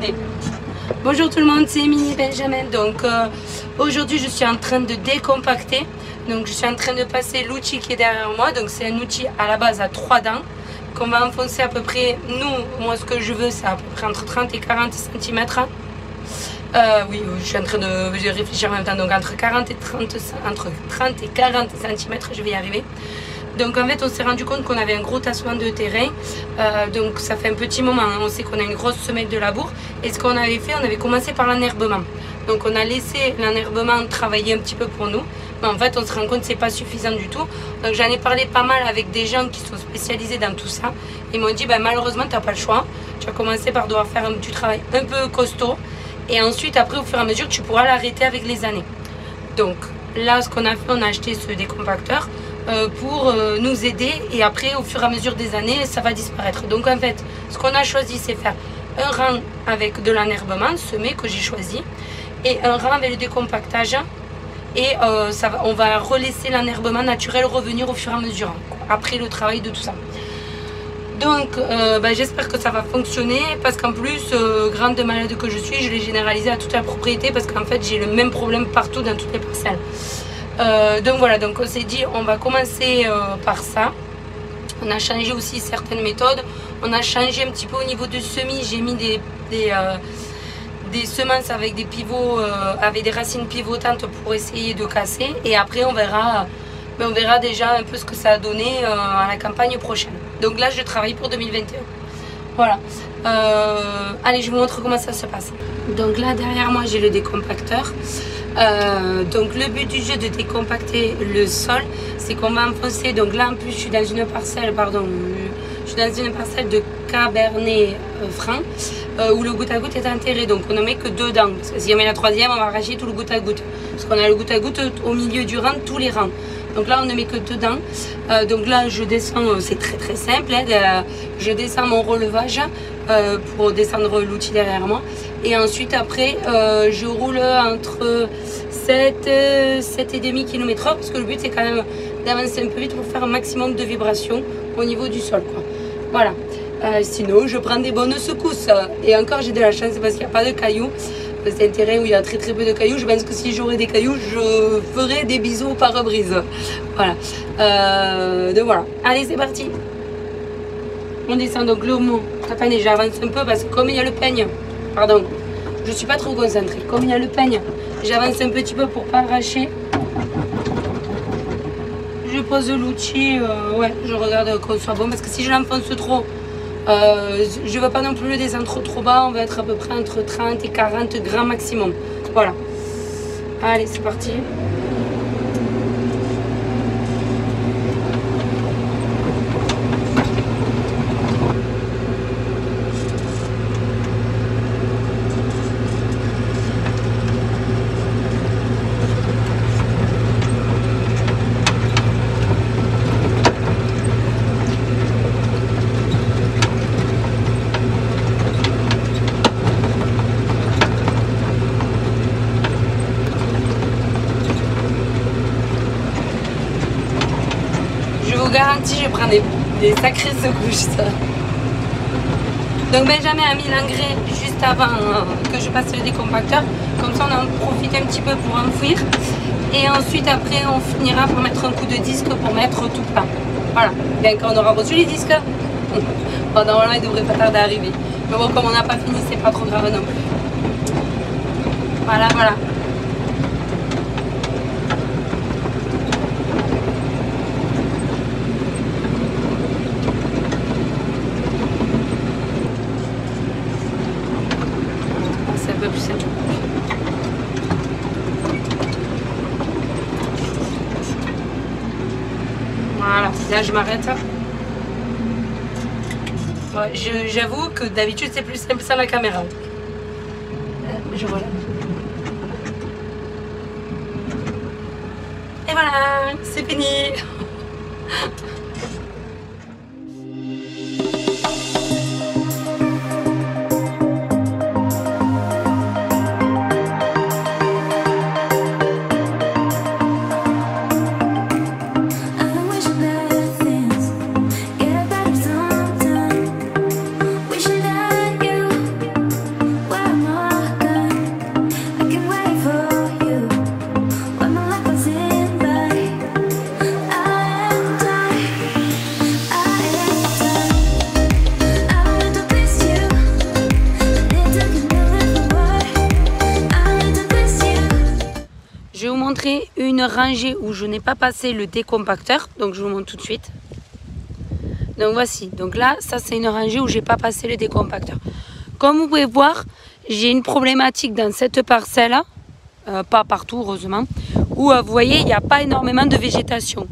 Attendez. Bonjour tout le monde, c'est Émilie Benjamin. Donc aujourd'hui je suis en train de décompacter. Donc je suis en train de passer l'outil qui est derrière moi. Donc c'est un outil à la base à 3 dents qu'on va enfoncer à peu près, moi ce que je veux c'est à peu près entre 30 et 40 cm. Oui, je suis en train de réfléchir en même temps, donc entre 30 et 40 cm, je vais y arriver. Donc en fait on s'est rendu compte qu'on avait un gros tassement de terrain, donc ça fait un petit moment, hein, on sait qu'on a une grosse semelle de labour. Et ce qu'on avait fait, on avait commencé par l'enherbement. Donc on a laissé l'enherbement travailler un petit peu pour nous. Mais en fait on se rend compte que c'est pas suffisant du tout. Donc j'en ai parlé pas mal avec des gens qui sont spécialisés dans tout ça. Ils m'ont dit malheureusement tu n'as pas le choix. Tu vas commencer par devoir faire du travail un peu costaud. Et ensuite après au fur et à mesure tu pourras l'arrêter avec les années. Donc là ce qu'on a fait, on a acheté ce décompacteur pour nous aider. Et après au fur et à mesure des années ça va disparaître. Donc en fait ce qu'on a choisi c'est faire un rang avec de l'enherbement semé que j'ai choisi. Et un rang avec le décompactage. Et on va relaisser l'enherbement naturel revenir au fur et à mesure, après le travail de tout ça. Donc j'espère que ça va fonctionner, parce qu'en plus, grande malade que je suis, je l'ai généralisé à toute la propriété, parce qu'en fait j'ai le même problème partout dans toutes les parcelles. Donc voilà, donc on s'est dit on va commencer par ça. On a changé aussi certaines méthodes, on a changé un petit peu au niveau du semis, j'ai mis des semences avec des pivots, avec des racines pivotantes pour essayer de casser. Et après on verra déjà un peu ce que ça a donné à la campagne prochaine. Donc là je travaille pour 2021. Voilà. Allez, je vous montre comment ça se passe. Donc là derrière moi j'ai le décompacteur. Donc le but du jeu de décompacter le sol, c'est qu'on va enfoncer. Donc là en plus je suis dans une parcelle, de Cabernet Franc où le goutte à goutte est enterré. Donc on ne met que 2 dents, parce que si on met la troisième on va arracher tout le goutte à goutte, parce qu'on a le goutte à goutte au milieu du rang, tous les rangs. Donc là on ne met que 2 dents. Donc là je descends, c'est très simple, hein, je descends mon relevage pour descendre l'outil derrière moi. Et ensuite après je roule entre 7,5 km/h, parce que le but c'est quand même d'avancer un peu vite pour faire un maximum de vibrations au niveau du sol, quoi. Voilà. Sinon je prends des bonnes secousses. Et encore j'ai de la chance parce qu'il n'y a pas de cailloux. C'est un terrain où il y a très peu de cailloux. Je pense que si j'aurais des cailloux, je ferais des bisous au pare-brise. Voilà. Donc voilà. Allez, c'est parti. On descend donc le mot. Attendez, j'avance un peu parce que comme il y a le peigne, pardon, je suis pas trop concentrée. Comme il y a le peigne, j'avance un petit peu pour pas arracher. Je pose l'outil, ouais, je regarde qu'on soit bon, parce que si je l'enfonce trop, je ne veux pas non plus le descendre trop bas. On va être à peu près entre 30 et 40 grammes maximum. Voilà. Allez, c'est parti. Garantie, je prends des sacrées secouches. Donc Benjamin a mis l'engrais juste avant que je passe le décompacteur. Comme ça on en profite un petit peu pour enfouir. Et ensuite après on finira par mettre un coup de disque pour mettre tout plat. Voilà. Bien quand on aura reçu les disques, bon, normalement il devrait pas tarder à arriver. Mais bon, comme on n'a pas fini, c'est pas trop grave non plus. Voilà, voilà. Voilà, là je m'arrête. Ouais, j'avoue que d'habitude c'est plus simple sans la caméra. Je relève. Et voilà, c'est fini. Why montrer une rangée où je n'ai pas passé le décompacteur. Donc je vous montre tout de suite. Donc voici. Donc là, ça c'est une rangée où j'ai pas passé le décompacteur. Comme vous pouvez voir, j'ai une problématique dans cette parcelle, pas partout heureusement, où vous voyez, il n'y a pas énormément de végétation.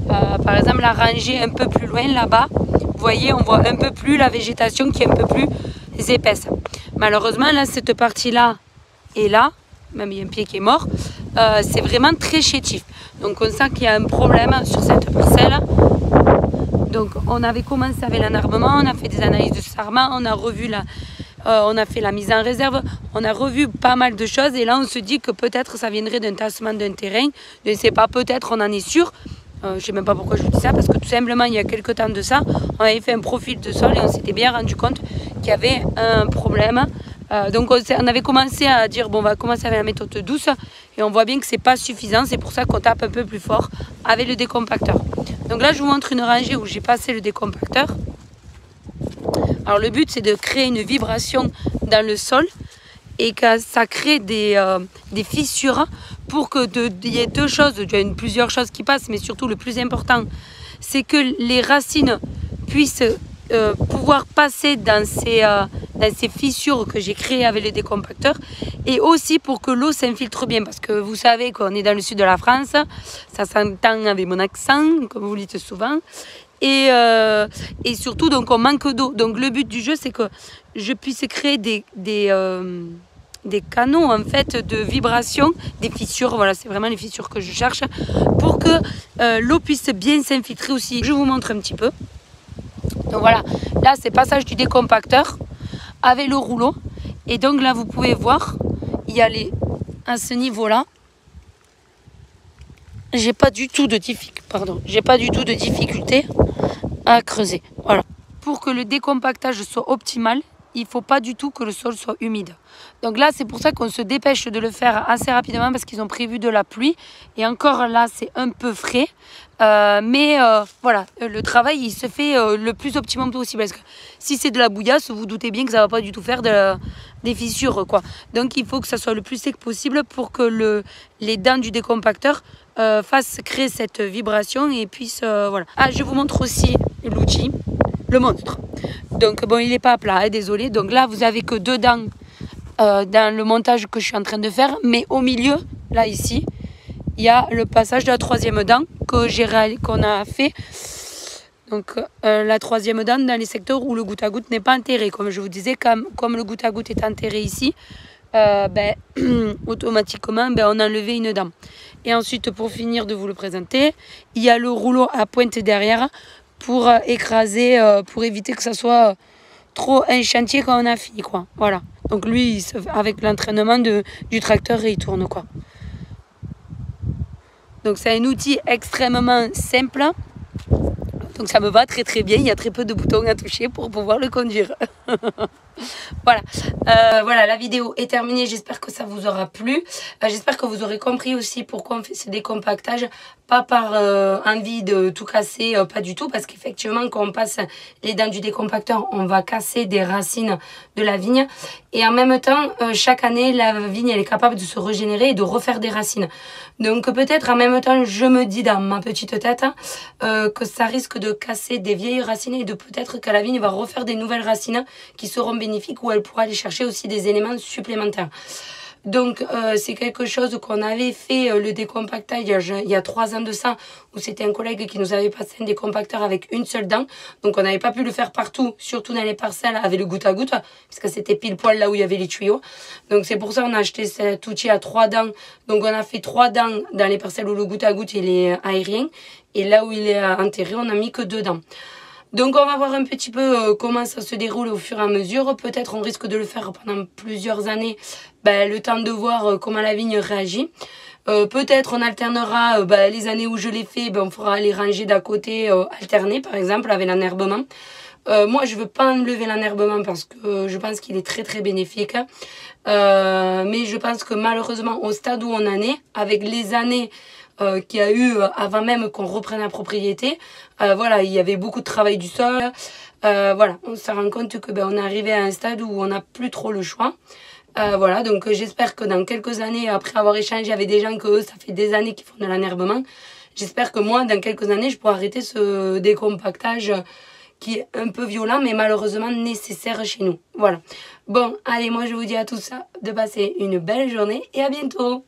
Par exemple, la rangée un peu plus loin là-bas, vous voyez, on voit un peu plus la végétation qui est un peu plus épaisse. Malheureusement, là, cette partie-là et là, même il y a un pied qui est mort, c'est vraiment très chétif. Donc on sent qu'il y a un problème sur cette parcelle. Donc on avait commencé avec l'enherbement, on a fait des analyses de sarment, on a revu on a fait la mise en réserve, on a revu pas mal de choses et là on se dit que peut-être ça viendrait d'un tassement d'un terrain. Je ne sais pas, peut-être, on en est sûr. Je ne sais même pas pourquoi je vous dis ça, parce que tout simplement il y a quelques temps de ça, on avait fait un profil de sol et on s'était bien rendu compte qu'il y avait un problème. Donc on avait commencé à dire bon, on va commencer avec la méthode douce et on voit bien que c'est pas suffisant, c'est pour ça qu'on tape un peu plus fort avec le décompacteur. Donc là je vous montre une rangée où j'ai passé le décompacteur. Alors le but c'est de créer une vibration dans le sol et que ça crée des fissures pour qu'il y ait deux choses, il y a plusieurs choses qui passent, mais surtout le plus important c'est que les racines puissent pouvoir passer dans ces fissures que j'ai créées avec le décompacteur et aussi pour que l'eau s'infiltre bien parce que vous savez qu'on est dans le sud de la France, ça s'entend avec mon accent comme vous le dites souvent et surtout donc on manque d'eau. Donc le but du jeu c'est que je puisse créer des canaux en fait de vibration, des fissures, voilà c'est vraiment les fissures que je cherche pour que l'eau puisse bien s'infiltrer aussi. Je vous montre un petit peu. Donc voilà, là c'est passage du décompacteur avec le rouleau. Et donc là vous pouvez voir, il y a à ce niveau-là, j'ai pas du tout de difficulté à creuser. Voilà. Pour que le décompactage soit optimal, il ne faut pas du tout que le sol soit humide. Donc là, c'est pour ça qu'on se dépêche de le faire assez rapidement parce qu'ils ont prévu de la pluie. Et encore là, c'est un peu frais. Mais voilà, le travail, il se fait le plus optimum possible. Parce que si c'est de la bouillasse, vous doutez bien que ça ne va pas du tout faire des fissures, quoi. Donc il faut que ça soit le plus sec possible pour que les dents du décompacteur fassent créer cette vibration et puissent... voilà. Ah, je vous montre aussi l'outil, le monstre. Donc bon, il n'est pas plat, hein, désolé. Donc là, vous avez que deux dents dans le montage que je suis en train de faire. Mais au milieu, là, ici, il y a le passage de la troisième dent qu'on a fait. Donc la troisième dent dans les secteurs où le goutte à goutte n'est pas enterré. Comme je vous disais, comme le goutte à goutte est enterré ici, automatiquement, on a enlevé une dent. Et ensuite, pour finir de vous le présenter, il y a le rouleau à pointe derrière pour écraser, pour éviter que ça soit trop un chantier quand on a fini, quoi. Voilà. Donc lui, avec l'entraînement du tracteur, il tourne, quoi. Donc c'est un outil extrêmement simple. Donc ça me va très très bien. Il y a très peu de boutons à toucher pour pouvoir le conduire. Voilà. Voilà, la vidéo est terminée. J'espère que ça vous aura plu. J'espère que vous aurez compris aussi pourquoi on fait ce décompactage. Pas par envie de tout casser, pas du tout. Parce qu'effectivement, quand on passe les dents du décompacteur, on va casser des racines de la vigne. Et en même temps, chaque année, la vigne elle est capable de se régénérer et de refaire des racines. Donc peut-être en même temps, je me dis dans ma petite tête que ça risque de casser des vieilles racines et de peut-être que la vigne va refaire des nouvelles racines qui seront bénéfiques où elle pourra aller chercher aussi des éléments supplémentaires. Donc c'est quelque chose qu'on avait fait le décompactage il y a 3 ans de ça, où c'était un collègue qui nous avait passé un décompacteur avec une seule dent. Donc on n'avait pas pu le faire partout, surtout dans les parcelles avec le goutte à goutte, puisque c'était pile poil là où il y avait les tuyaux. Donc c'est pour ça qu'on a acheté cet outil à 3 dents. Donc on a fait 3 dents dans les parcelles où le goutte à goutte il est aérien. Et là où il est enterré, on n'a mis que 2 dents. Donc on va voir un petit peu comment ça se déroule au fur et à mesure. Peut-être on risque de le faire pendant plusieurs années, le temps de voir comment la vigne réagit. Peut-être on alternera les années où je l'ai fait, on fera les rangées d'à côté alternées par exemple avec l'enherbement. Moi je veux pas enlever l'enherbement parce que je pense qu'il est très très bénéfique. Mais je pense que malheureusement au stade où on en est, avec les années qu'il y a eu avant même qu'on reprenne la propriété, voilà, il y avait beaucoup de travail du sol. Voilà, on se rend compte que on est arrivé à un stade où on n'a plus trop le choix. Voilà, donc j'espère que dans quelques années, après avoir échangé avec des gens que eux, ça fait des années qu'ils font de l'enherbement, j'espère que moi, dans quelques années, je pourrai arrêter ce décompactage qui est un peu violent, mais malheureusement nécessaire chez nous. Voilà. Bon, allez, moi je vous dis à tous ça de passer une belle journée et à bientôt.